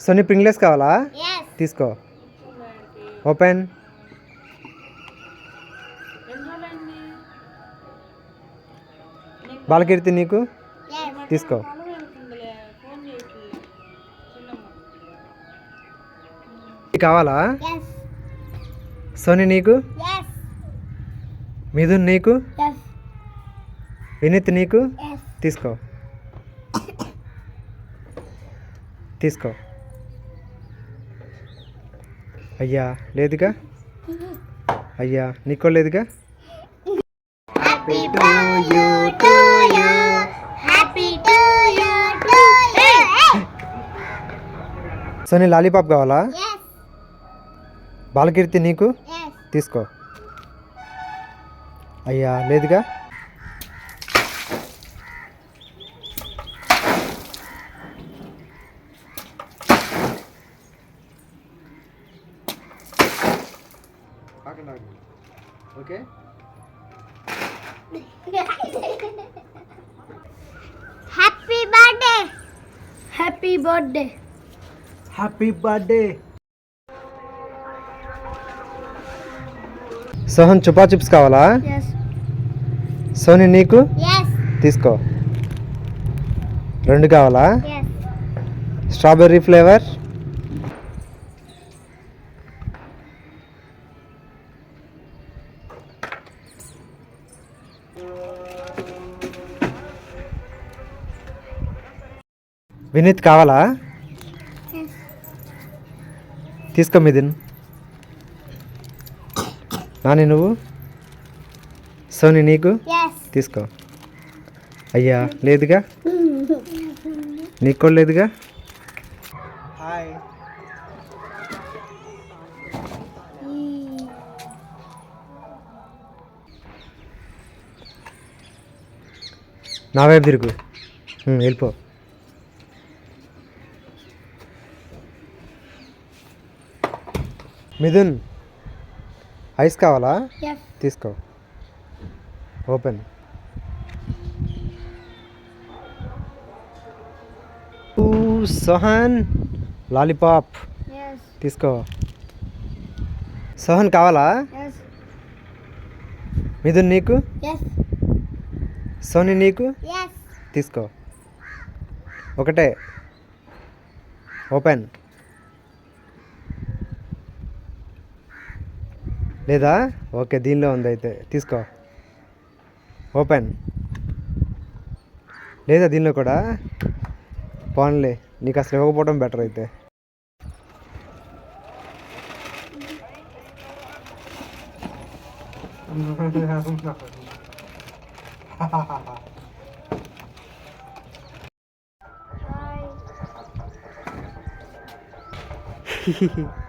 Sony ప్రింగ్లెస్ కావాలా? Yes. తీసుకో. Open. బాలకీర్తి నీకు? Yes. తీసుకో. కావాలా? Yes. సోనీ నీకు? Yes. మిథున్ నీకు? Yes. వినీత్ నీకు? Yes. తీసుకో. తీసుకో. అయ్యా లేదుగా? అయ్యా నీకో లేదుగా? Happy to you, to you. Happy to you, to you. Soni lollipop కావాలా? Yes. బాలకీర్తి నీకు? Yes. తీసుకో. అయ్యా లేదుగా? Okay. Happy birthday. Happy birthday. Happy birthday. Sohan Chupa Chups కావాలా? Yes. సోనీ నీకు? Yes. తీసుకో. 2 కావాలా? Yes. Strawberry flavour. వినీత్ కావాలా? Yes. తీసుకో మిథున్. నాని నువ్వు? సోనీ నీకు? Yes. తీసుకో. అయ్యా లేదుగా? నీకు కూడా లేదుగా? హాయ్. నా వైపు తిరుగు. వెళ్ళిపో. మిథున్ ఐస్ కావాలా? Yes. తీసుకో. ఓపెన్. Sohan lollipop Yes. తీసుకో. సోహన్ కావాలా? Yes. మిథున్ నీకు? Yes. సోనీ నీకు? Yes. తీసుకో. ఒకటే. ఓపెన్. లేదా? ఓకే దీనిలో ఉంది అయితే తీసుకో. ఓపెన్. లేదా దీనిలో కూడా? పోన్లే నీకు అసలు ఇవ్వకపోవడం బెటర్ అయితే. Bye.